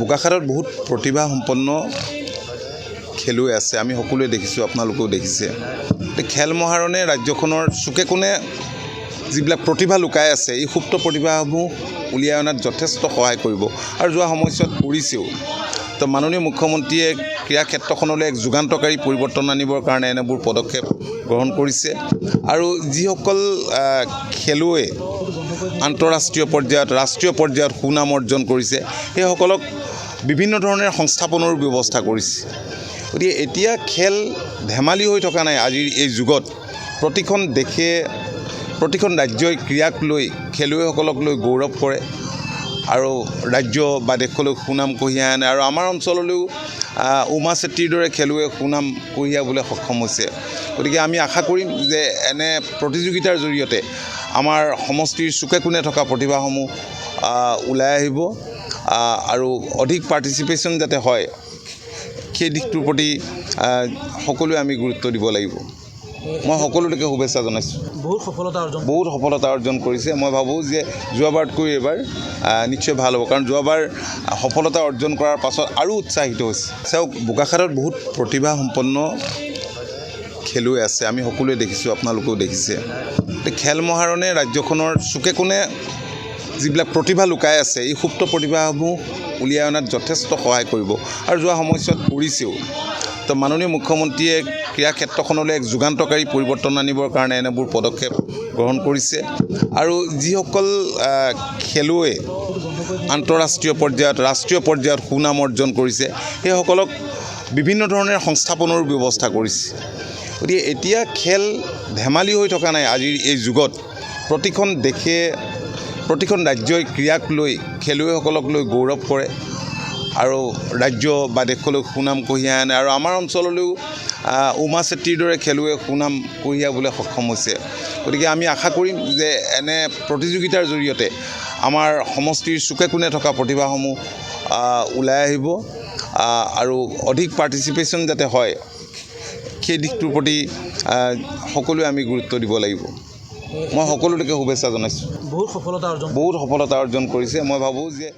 বোকাখাতত বহুত প্ৰতিভা সম্পন্ন খেলুৱৈ আছে, আমি সকলোৱে দেখিছোঁ, আপোনালোকেও দেখিছে। খেল মহাৰণে ৰাজ্যখনৰ চুকে কোণে যিবিলাক প্ৰতিভা লুকাই আছে, এই সুপ্ত প্ৰতিভাসমূহ উলিয়াই অনাত যথেষ্ট সহায় কৰিব আৰু যোৱা সময়ছোৱাত কৰিছেও। তো মাননীয় মুখ্যমন্ত্ৰীয়ে ক্ৰীড়া ক্ষেত্ৰখনলৈ এক যুগান্তকাৰী পৰিৱৰ্তন আনিবৰ কাৰণে এনেবোৰ পদক্ষেপ গ্ৰহণ কৰিছে আৰু যিসকল খেলুৱৈ আন্তঃৰাষ্ট্ৰীয় পৰ্যায়ত ৰাষ্ট্ৰীয় পৰ্যায়ত সুনাম অৰ্জন কৰিছে সেইসকলক বিভিন্ন ধৰণৰ সংস্থাপনৰো ব্যৱস্থা কৰিছে। গতিকে এতিয়া খেল ধেমালি হৈ থকা নাই। আজিৰ এই যুগত প্ৰতিখন দেশে প্ৰতিখন ৰাজ্যই ক্ৰীড়াক লৈ খেলুৱৈসকলক লৈ গৌৰৱ কৰে আৰু ৰাজ্য বা দেশলৈ সুনাম কঢ়িয়াই আনে আৰু আমাৰ অঞ্চললৈও উমা চেত্ৰীৰ দৰে খেলুৱৈ সুনাম কঢ়িয়াবলৈ সক্ষম হৈছে। গতিকে আমি আশা কৰিম যে এনে প্ৰতিযোগিতাৰ জৰিয়তে আমাৰ সমষ্টিৰ চুকে কোণে থকা প্ৰতিভাসমূহ ওলাই আহিব আৰু অধিক পাৰ্টিচিপেশ্যন যাতে হয় সেই দিশটোৰ প্ৰতি সকলোৱে আমি গুৰুত্ব দিব লাগিব। মই সকলোলৈকে শুভেচ্ছা জনাইছোঁ। বহুত সফলতা অৰ্জন কৰিছে। মই ভাবোঁ যে যোৱাবাৰতকৈ এইবাৰ নিশ্চয় ভাল হ'ব, কাৰণ যোৱাবাৰ সফলতা অৰ্জন কৰাৰ পাছত আৰু উৎসাহিত হৈছে। চাওক, বোকাখাতত বহুত প্ৰতিভা সম্পন্ন খেলুৱৈ আছে, আমি সকলোৱে দেখিছোঁ, আপোনালোকেও দেখিছে। খেল মহাৰণে ৰাজ্যখনৰ চুকে কোণে যিবিলাক প্ৰতিভা লুকাই আছে, এই সুপ্ত প্ৰতিভাসমূহ উলিয়াই অনাত যথেষ্ট সহায় কৰিব আৰু যোৱা সময়ছোৱাত কৰিছেও। তো মাননীয় মুখ্যমন্ত্ৰীয়ে ক্ৰীড়া ক্ষেত্ৰখনলৈ এক যুগান্তকাৰী পৰিৱৰ্তন আনিবৰ কাৰণে এনেবোৰ পদক্ষেপ গ্ৰহণ কৰিছে আৰু যিসকল খেলুৱৈ আন্তঃৰাষ্ট্ৰীয় পৰ্যায়ত ৰাষ্ট্ৰীয় পৰ্যায়ত সুনাম অৰ্জন কৰিছে সেইসকলক বিভিন্ন ধৰণৰ সংস্থাপনৰো ব্যৱস্থা কৰিছে। গতিকে এতিয়া খেল ধেমালি হৈ থকা নাই। আজিৰ এই যুগত প্ৰতিখন দেশে প্ৰতিখন ৰাজ্যই ক্ৰীড়াক লৈ খেলুৱৈসকলক লৈ গৌৰৱ কৰে আৰু ৰাজ্য বা দেশলৈ সুনাম কঢ়িয়াই আনে আৰু আমাৰ অঞ্চললৈও উমা চেত্ৰীৰ দৰে খেলুৱৈ সুনাম কঢ়িয়াবলৈ সক্ষম হৈছে। গতিকে আমি আশা কৰিম যে এনে প্ৰতিযোগিতাৰ জৰিয়তে আমাৰ সমষ্টিৰ চুকে কোণে থকা প্ৰতিভাসমূহ ওলাই আহিব আৰু অধিক পাৰ্টিচিপেশ্যন যাতে হয় সেই দিশটোৰ প্ৰতি সকলোৱে আমি গুৰুত্ব দিব লাগিব। মই সকলোলৈকে শুভেচ্ছা জনাইছোঁ। বহুত সফলতা অৰ্জন কৰিছে। মই ভাবোঁ যে